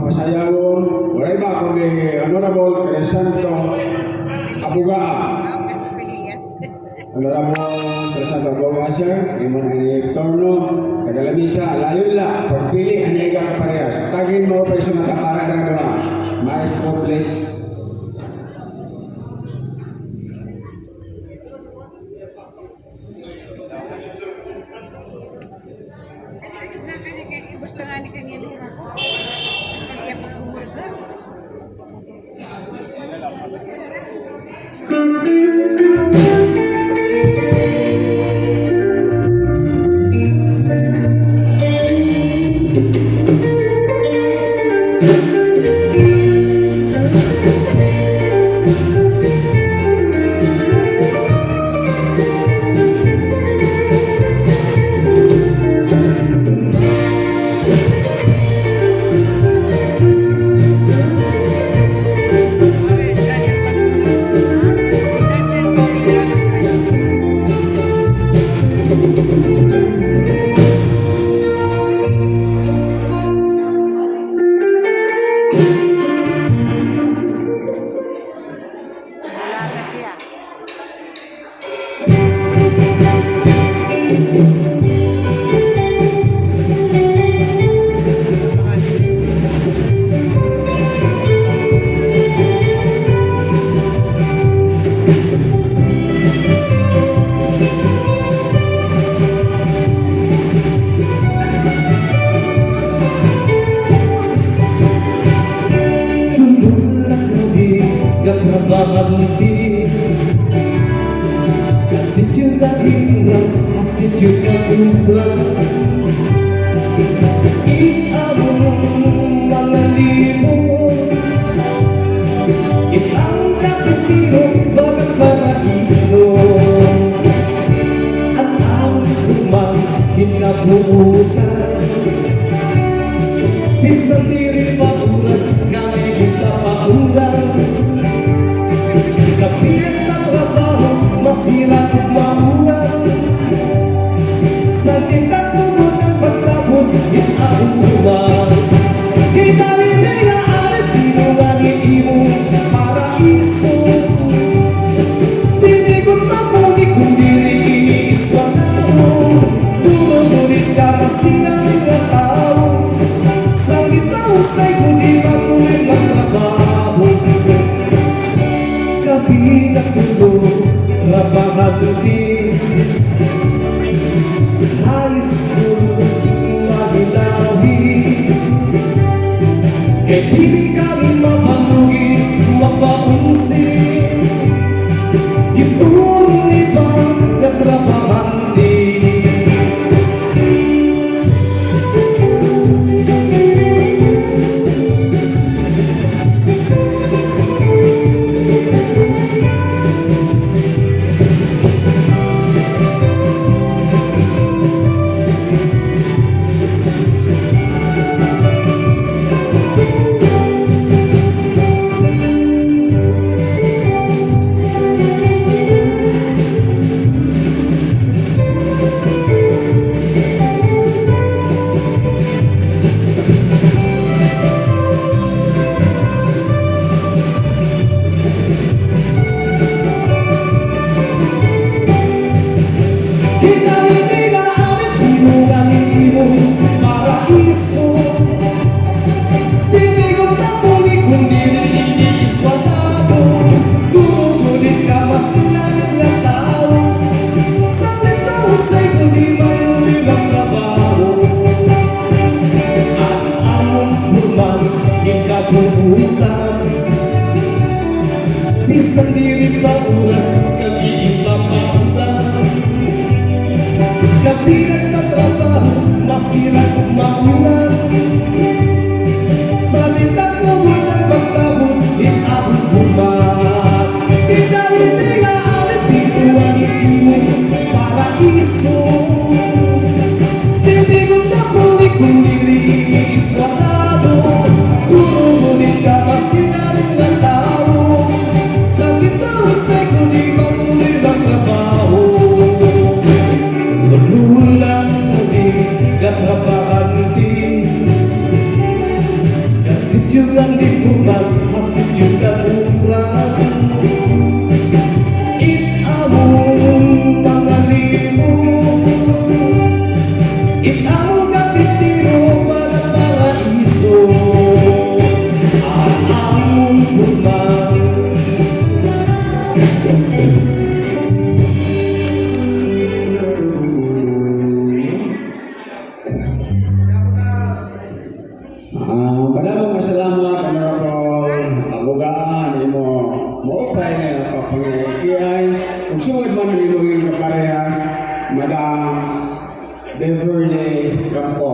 pasayawon, wala iba kundi Honorable Crescento Abugaan. Honorable Crescento Abugaan, sir, imo nang turno, kadalamisa, alayon la, pagpili ang iga kaparehas. Tagin mo pa iso nakapara ng doon. Maestro, please. Asik juga indah, asik juga indah. I'among mga limon, iangkat itinong bagang paraiso. At ang kumangkin na buutan, isang diri pa oras kami kita paundan. Kapilit na trabaho, masira kong mamulan. Sa tindak mo ng pagtapon, ang tuwan. Hinari nila alit, tinunganin imo paraiso. Tinigot na muli kung diri iniis pa tao. Tumulit ka masirang na tao. Sa gitna usay kundi mamulit ang trabaho. Kabilang tulog, trabaho din. High school, magilawi. Kaya di kami mapalugi, mapaunsi. Itong ibang natrabahan din. Hinari nila amin, tinunganin imo paraiso. Tinigot na muli kung nililinis pa tao. Tumulit ka masilang na tao. Sakit na usay kung di manulit ang trabaho. Ang among human, yung kabubutan. Isang diri pa oras, kami ipapaundan. Kapilat na trabaho, masira kong maunan. Sa litak mo walang pagtahon, inabot buman. Tinawin nila amin, tinuwagin imo paraiso. Tinigot na muli kung diri iniiswatado. Tumulit ka masinaling na tao. Sa gitna usay kung di mamulit ang trabaho. Tululang kami, katrabahan din. Hasid yung ang lipunan, hasid yung kaburan. Itamong mga limo, itamong kapitiro para paraiso. Ang among buman. Madamang masalamat ang mga abogaan imo maupay na papangyaykian kung sumod man ang imo yung kaparehas Madam Beverly Campo